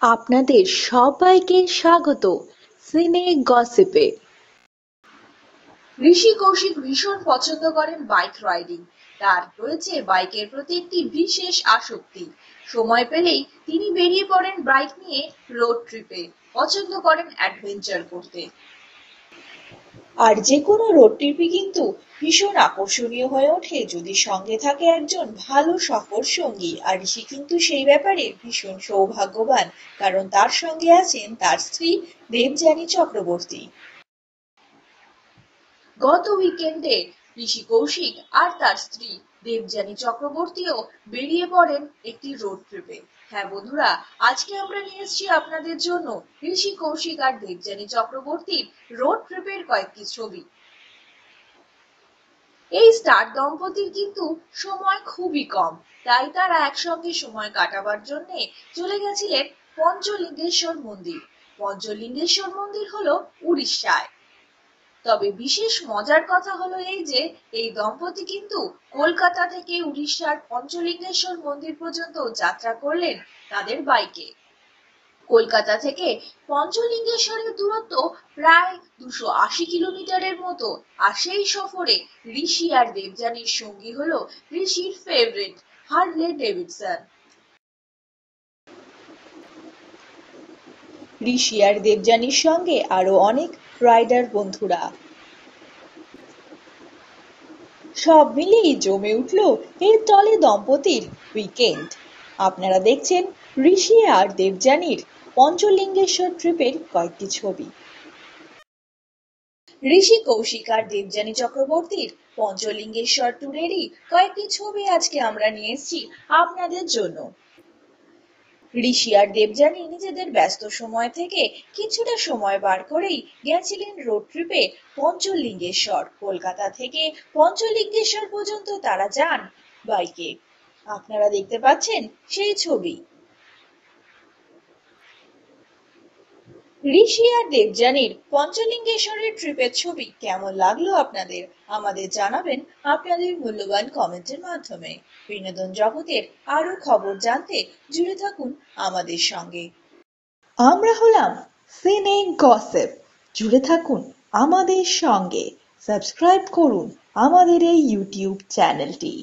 আপনাদের সবাইকে স্বাগত সিনে গসিপে। ঋষি কৌশিক ভীষণ পছন্দ করেন বাইক রাইডিং। তার রয়েছে বাইকের প্রতি একটি বিশেষ আসক্তি। সময় পেলেই তিনি বেরিয়ে পড়েন বাইক নিয়ে রোড ট্রিপে। পছন্দ করেন অ্যাডভেঞ্চার করতে। আর যে কোনো রোড ট্রিপই কিন্তু ভীষণ আকর্ষণীয় হয়ে ওঠে যদি সঙ্গে থাকে একজন ভালো সফর সঙ্গী। আর ঋষি কিন্তু সেই ব্যাপারে ভীষণ সৌভাগ্যবান, কারণ তার সঙ্গে আছেন তার স্ত্রী দেবযানী চক্রবর্তী। গত উইকেন্ডে ঋষি কৌশিক আর তার স্ত্রী দেবযানী চক্রবর্তীও বেরিয়ে পড়েন একটি রোড ট্রিপে। হ্যাঁ বন্ধুরা, আজকে আমরা নিয়ে এসেছি আপনাদের জন্য ঋষি কৌশিক আর দেবযানী চক্রবর্তীর রোড ট্রিপের কয়েকটি ছবি। এই স্টার দম্পতির কিন্তু সময় খুবই কম, তাই তারা একসঙ্গে সময় কাটাবার জন্য চলে গেছিলেন পঞ্চলিঙ্গেশ্বর মন্দির। পঞ্চলিঙ্গেশ্বর মন্দির হলো উড়িষ্যায়। তবে বিশেষ মজার কথা হলো এই যে এই দম্পতি কিন্তু কলকাতা থেকে উড়িষ্যার পঞ্চলিঙ্গেশ্বর মন্দির পর্যন্ত যাত্রা করলেন তাদের বাইকে। কলকাতা থেকে পঞ্চলিঙ্গেশ্বরের দূরত্ব প্রায় 280 কিলোমিটারের মতো। আর সেই সফরে ঋষি আর দেবযানীর সঙ্গী হলো ঋষির ফেভারিট হার্লে ডেভিডসন। ঋষি আর দেবযানীর সঙ্গে আরো অনেক রাইডার বন্ধুরা। সব মিলিয়ে জমে উঠল এই টলে দম্পতির উইকেন্ড। আপনারা দেখছেন ঋষি আর দেবযানীর পঞ্চলিঙ্গেশ্বর ট্রিপের কয়েকটি ছবি। ঋষি কৌশিক আর দেবযানী চক্রবর্তীর পঞ্চলিঙ্গেশ্বর ট্যুরেরই কয়েকটি ছবি আজকে আমরা নিয়ে এসেছি আপনাদের জন্য। ঋষি আর দেবযানী নিজেদের ব্যস্ত সময় থেকে কিছুটা সময় বার করেই গেছিলেন রোড ট্রিপে পঞ্চলিঙ্গেশ্বর। কলকাতা থেকে পঞ্চলিঙ্গেশ্বর পর্যন্ত তারা যান বাইকে। আপনারা দেখতে পাচ্ছেন সেই ছবি। ঋষি আর দেবযানীর পঞ্চলিঙ্গেশ্বরের ট্রিপের ছবি কেমন লাগলো আপনাদের আমাদের জানাবেন আপনাদের মূল্যবান কমেন্টের মাধ্যমে। বিনোদন জগতের আরো খবর জানতে জুড়ে থাকুন আমাদের সঙ্গে। আমরা হলাম সিনে গসিপ। জুড়ে থাকুন আমাদের সঙ্গে, সাবস্ক্রাইব করুন আমাদের এই ইউটিউব চ্যানেলটি।